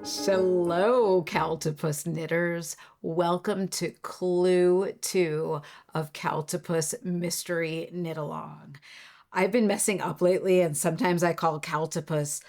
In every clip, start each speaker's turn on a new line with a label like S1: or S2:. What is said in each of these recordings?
S1: Hello, Cowltopus knitters. Welcome to Clue 2 of Cowltopus Mystery Knit-a-long. I've been messing up lately, and sometimes I call Cowltopus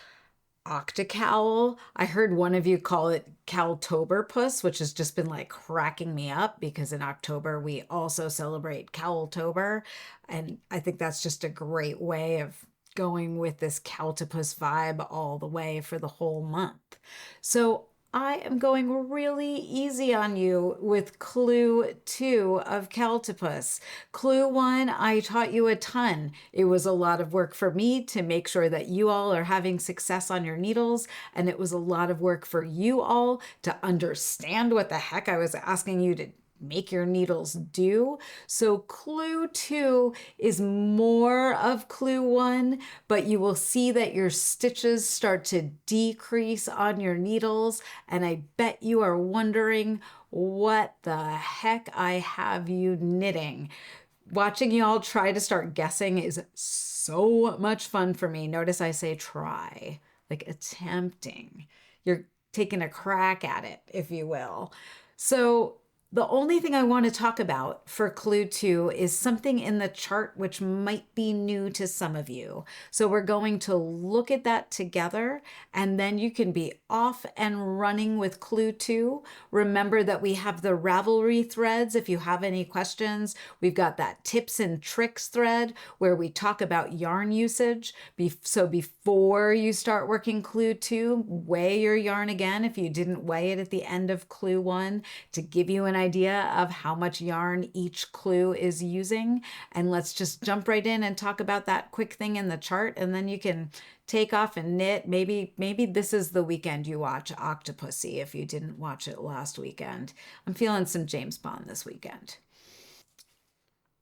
S1: octocowl. I heard one of you call it Cowltoberpus, which has just been like cracking me up because in October we also celebrate Cowltober. And I think that's just a great way of going with this Cowltopus vibe all the way for the whole month. So I am going really easy on you with Clue 2 of Cowltopus. Clue 1, I taught you a ton. It was a lot of work for me to make sure that you all are having success on your needles, and it was a lot of work for you all to understand what the heck I was asking you to make your needles do. So clue 2 is more of clue 1, but you will see that your stitches start to decrease on your needles, and I bet you are wondering what the heck I have you knitting. Watching y'all try to start guessing is so much fun for me. Notice I say try, like attempting. You're taking a crack at it, if you will. So the only thing I want to talk about for clue 2 is something in the chart which might be new to some of you. So we're going to look at that together, and then you can be off and running with clue 2. Remember that we have the Ravelry threads if you have any questions. We've got that tips and tricks thread where we talk about yarn usage. So before you start working clue 2, weigh your yarn again if you didn't weigh it at the end of clue 1 to give you an idea of how much yarn each clue is using. And let's just jump right in and talk about that quick thing in the chart, and then you can take off and knit. Maybe this is the weekend you watch Octopussy if you didn't watch it last weekend. I'm feeling some James Bond this weekend.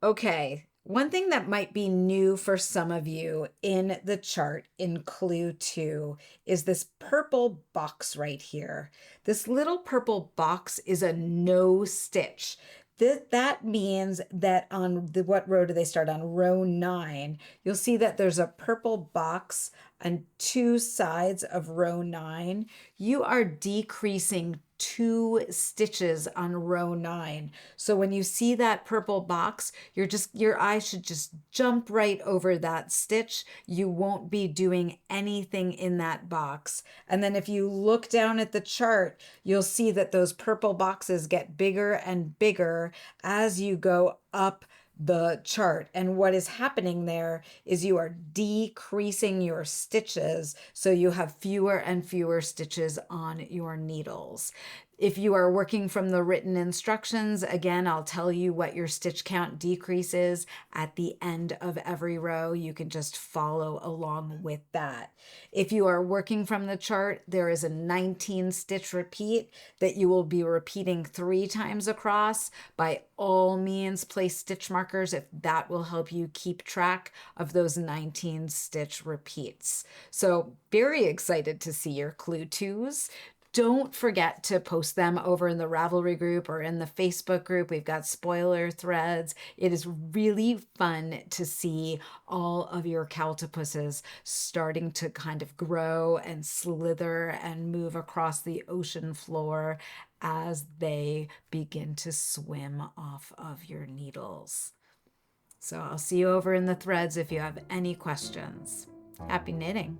S1: Okay, one thing that might be new for some of you in the chart in clue 2 is this purple box right here. This little purple box is a no stitch. That means that on what row do they start on? Row 9. You'll see that there's a purple box on two sides of row 9. You are decreasing 2 stitches on row 9. So when you see that purple box, your eye should just jump right over that stitch. You won't be doing anything in that box. And then if you look down at the chart, you'll see that those purple boxes get bigger and bigger as you go up the chart. And what is happening there is you are decreasing your stitches, so you have fewer and fewer stitches on your needles. If you are working from the written instructions, again, I'll tell you what your stitch count decrease is at the end of every row. You can just follow along with that. If you are working from the chart, there is a 19 stitch repeat that you will be repeating 3 times across. By all means, place stitch markers if that will help you keep track of those 19 stitch repeats. So very excited to see your clue 2s. Don't forget to post them over in the Ravelry group or in the Facebook group. We've got spoiler threads. It is really fun to see all of your Cowltopuses starting to kind of grow and slither and move across the ocean floor as they begin to swim off of your needles. So I'll see you over in the threads if you have any questions. Happy knitting!